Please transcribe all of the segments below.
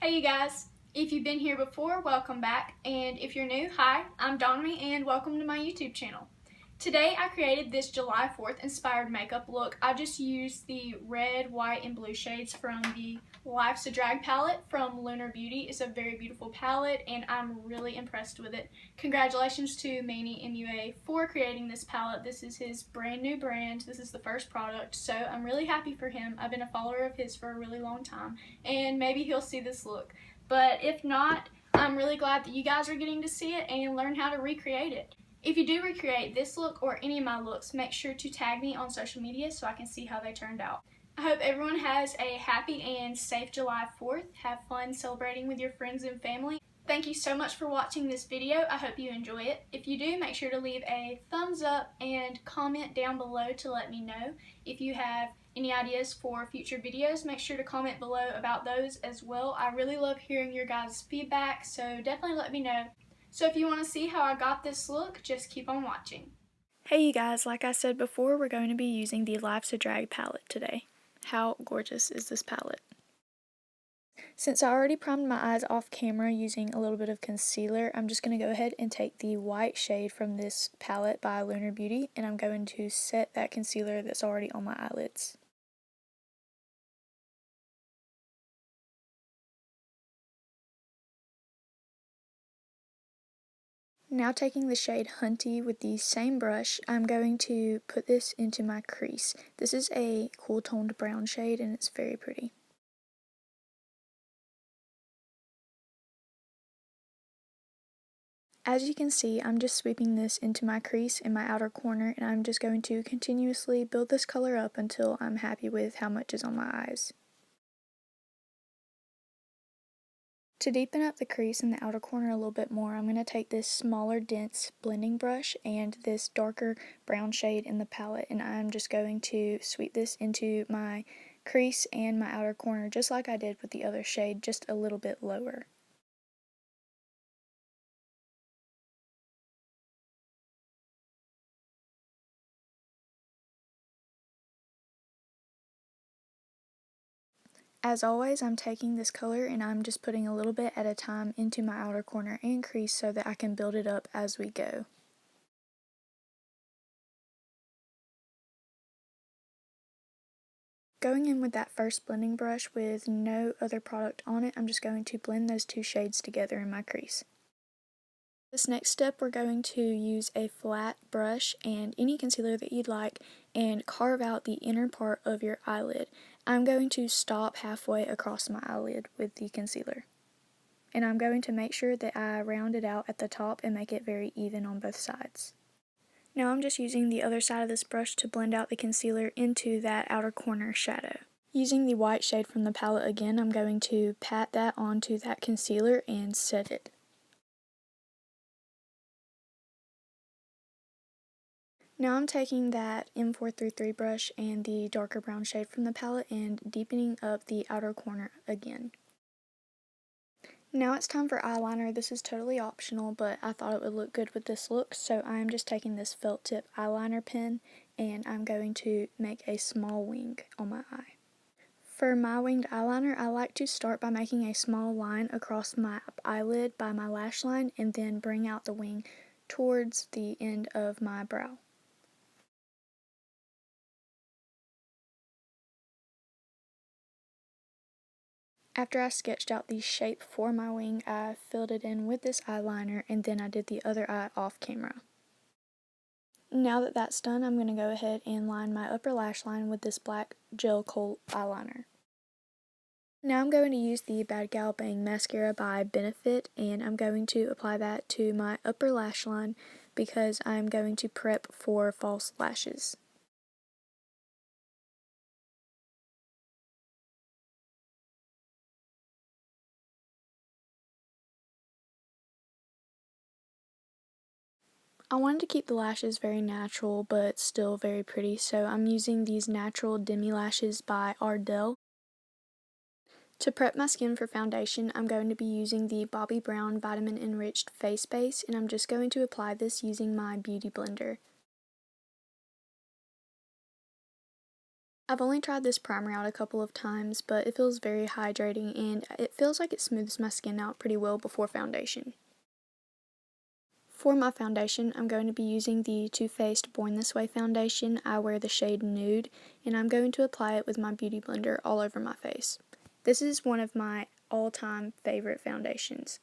Hey you guys, if you've been here before, welcome back, and if you're new, hi, I'm Donnamy and welcome to my YouTube channel. Today I created this July 4th inspired makeup look. I just used the red, white, and blue shades from the Life's a Drag palette from Lunar Beauty. It's a very beautiful palette and I'm really impressed with it. Congratulations to MannyMUA for creating this palette. This is his brand new brand. This is the first product, so I'm really happy for him. I've been a follower of his for a really long time and maybe he'll see this look. But if not, I'm really glad that you guys are getting to see it and learn how to recreate it. If you do recreate this look or any of my looks, make sure to tag me on social media so I can see how they turned out. I hope everyone has a happy and safe July 4th. Have fun celebrating with your friends and family. Thank you so much for watching this video. I hope you enjoy it. If you do, make sure to leave a thumbs up and comment down below to let me know. If you have any ideas for future videos, make sure to comment below about those as well. I really love hearing your guys' feedback, so definitely let me know. So if you want to see how I got this look, just keep on watching. Hey you guys, like I said before, we're going to be using the Life's a Drag palette today. How gorgeous is this palette? Since I already primed my eyes off camera using a little bit of concealer, I'm just going to go ahead and take the white shade from this palette by Lunar Beauty, and I'm going to set that concealer that's already on my eyelids. Now taking the shade Hunty with the same brush, I'm going to put this into my crease. This is a cool toned brown shade and it's very pretty. As you can see, I'm just sweeping this into my crease in my outer corner, and I'm just going to continuously build this color up until I'm happy with how much is on my eyes. To deepen up the crease in the outer corner a little bit more, I'm going to take this smaller dense blending brush and this darker brown shade in the palette, and I'm just going to sweep this into my crease and my outer corner just like I did with the other shade, just a little bit lower. As always, I'm taking this color and I'm just putting a little bit at a time into my outer corner and crease so that I can build it up as we go. Going in with that first blending brush with no other product on it, I'm just going to blend those two shades together in my crease. This next step, we're going to use a flat brush and any concealer that you'd like and carve out the inner part of your eyelid. I'm going to stop halfway across my eyelid with the concealer. And I'm going to make sure that I round it out at the top and make it very even on both sides. Now I'm just using the other side of this brush to blend out the concealer into that outer corner shadow. Using the white shade from the palette again, I'm going to pat that onto that concealer and set it. Now I'm taking that M433 brush and the darker brown shade from the palette and deepening up the outer corner again. Now it's time for eyeliner. This is totally optional, but I thought it would look good with this look, so I'm just taking this felt tip eyeliner pen and I'm going to make a small wing on my eye. For my winged eyeliner, I like to start by making a small line across my eyelid by my lash line and then bring out the wing towards the end of my brow. After I sketched out the shape for my wing, I filled it in with this eyeliner and then I did the other eye off camera. Now that that's done, I'm going to go ahead and line my upper lash line with this black gel kohl eyeliner. Now I'm going to use the Bad Gal Bang Mascara by Benefit, and I'm going to apply that to my upper lash line because I'm going to prep for false lashes. I wanted to keep the lashes very natural but still very pretty, so I'm using these natural Demi lashes by ARDELL. To prep my skin for foundation, I'm going to be using the Bobbi Brown Vitamin Enriched Face Base, and I'm just going to apply this using my Beauty Blender. I've only tried this primer out a couple of times, but it feels very hydrating and it feels like it smooths my skin out pretty well before foundation. For my foundation, I'm going to be using the Too Faced Born This Way foundation. I wear the shade Nude, and I'm going to apply it with my Beauty Blender all over my face. This is one of my all-time favorite foundations.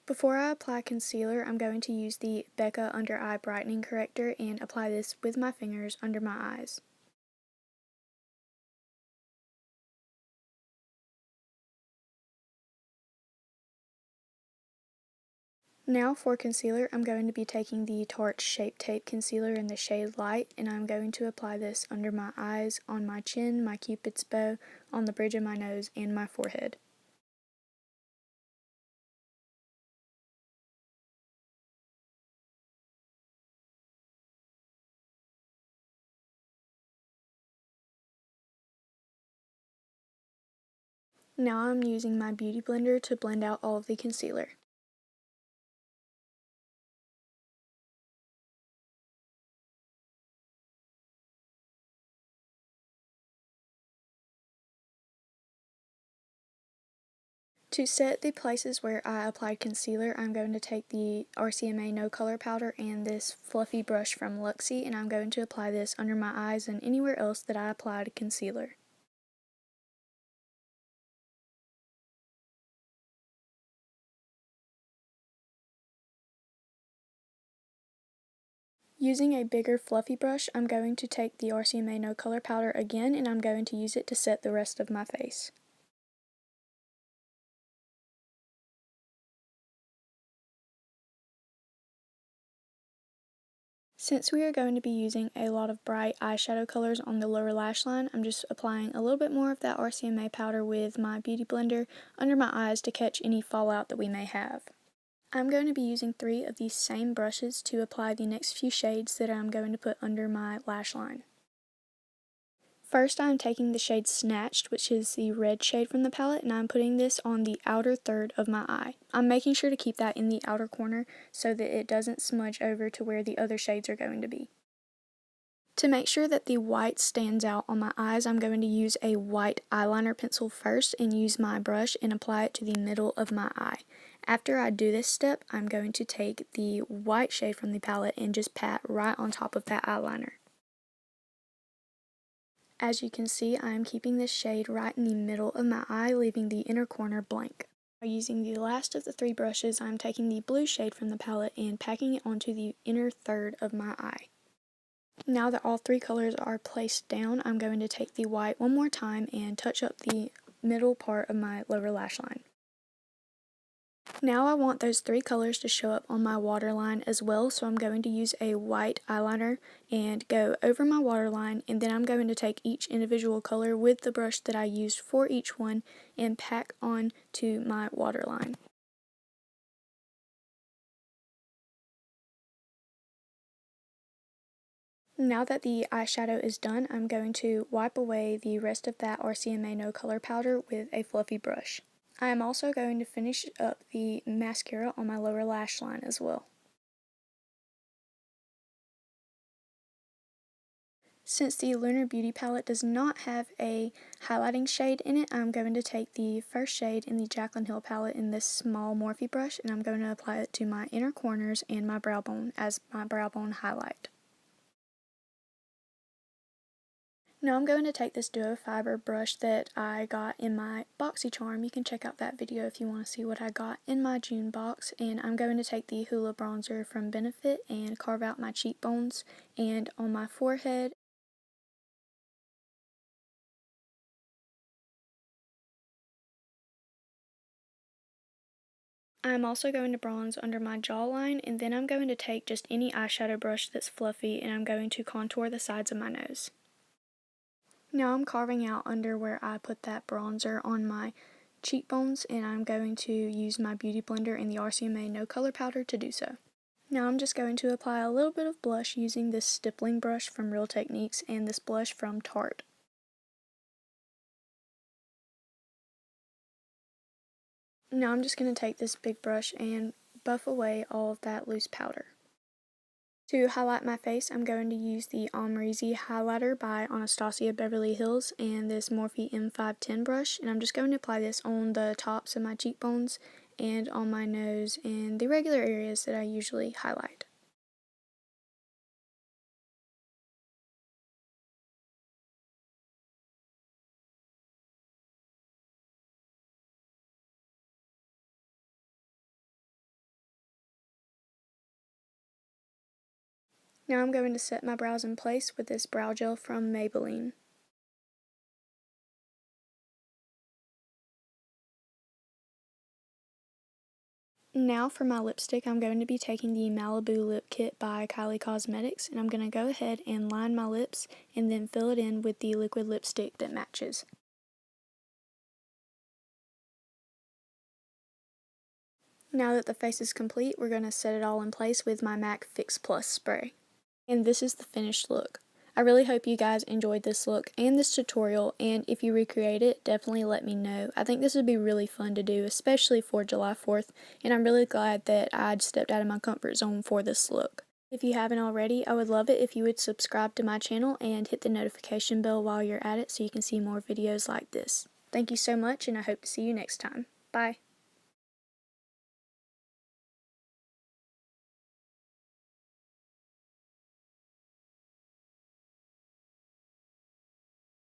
Before I apply concealer, I'm going to use the BECCA Under Eye Brightening Corrector and apply this with my fingers under my eyes. Now for concealer, I'm going to be taking the Tarte Shape Tape Concealer in the shade Light, and I'm going to apply this under my eyes, on my chin, my cupid's bow, on the bridge of my nose, and my forehead. Now I'm using my Beauty Blender to blend out all of the concealer. To set the places where I applied concealer, I'm going to take the RCMA No Color Powder and this fluffy brush from Luxie, and I'm going to apply this under my eyes and anywhere else that I applied concealer. Using a bigger fluffy brush, I'm going to take the RCMA No Color Powder again, and I'm going to use it to set the rest of my face. Since we are going to be using a lot of bright eyeshadow colors on the lower lash line, I'm just applying a little bit more of that RCMA powder with my Beauty Blender under my eyes to catch any fallout that we may have. I'm going to be using 3 of these same brushes to apply the next few shades that I'm going to put under my lash line. First, I'm taking the shade Snatched, which is the red shade from the palette, and I'm putting this on the outer third of my eye. I'm making sure to keep that in the outer corner so that it doesn't smudge over to where the other shades are going to be. To make sure that the white stands out on my eyes, I'm going to use a white eyeliner pencil first and use my brush and apply it to the middle of my eye. After I do this step, I'm going to take the white shade from the palette and just pat right on top of that eyeliner. As you can see, I am keeping this shade right in the middle of my eye, leaving the inner corner blank. Using the last of the 3 brushes, I'm taking the blue shade from the palette and packing it onto the inner third of my eye. Now that all 3 colors are placed down, I'm going to take the white one more time and touch up the middle part of my lower lash line. Now I want those 3 colors to show up on my waterline as well, so I'm going to use a white eyeliner and go over my waterline, and then I'm going to take each individual color with the brush that I used for each one and pack on to my waterline. Now that the eyeshadow is done, I'm going to wipe away the rest of that RCMA No Color Powder with a fluffy brush. I am also going to finish up the mascara on my lower lash line as well. Since the Lunar Beauty palette does not have a highlighting shade in it, I'm going to take the first shade in the JACLYN Hill palette in this small Morphe brush, and I'm going to apply it to my inner corners and my brow bone as my brow bone highlight. Now I'm going to take this duo fiber brush that I got in my BoxyCharm. You can check out that video if you want to see what I got in my June box. And I'm going to take the Hoola bronzer from Benefit and carve out my cheekbones and on my forehead. I'm also going to bronze under my jawline, and then I'm going to take just any eyeshadow brush that's fluffy and I'm going to contour the sides of my nose. Now I'm carving out under where I put that bronzer on my cheekbones, and I'm going to use my Beauty Blender and the RCMA No Color Powder to do so. Now I'm just going to apply a little bit of blush using this stippling brush from Real Techniques and this blush from Tarte. Now I'm just going to take this big brush and buff away all of that loose powder. To highlight my face, I'm going to use the Omrizi highlighter by Anastasia Beverly Hills and this Morphe M510 brush, and I'm just going to apply this on the tops of my cheekbones and on my nose and the regular areas that I usually highlight. Now I'm going to set my brows in place with this brow gel from Maybelline. Now for my lipstick, I'm going to be taking the Malibu Lip Kit by Kylie Cosmetics, and I'm going to go ahead and line my lips and then fill it in with the liquid lipstick that matches. Now that the face is complete, we're going to set it all in place with my MAC Fix Plus spray. And this is the finished look. I really hope you guys enjoyed this look and this tutorial, and if you recreate it, definitely let me know. I think this would be really fun to do, especially for July 4th, and I'm really glad that I stepped out of my comfort zone for this look. If you haven't already, I would love it if you would subscribe to my channel and hit the notification bell while you're at it so you can see more videos like this. Thank you so much, and I hope to see you next time. Bye!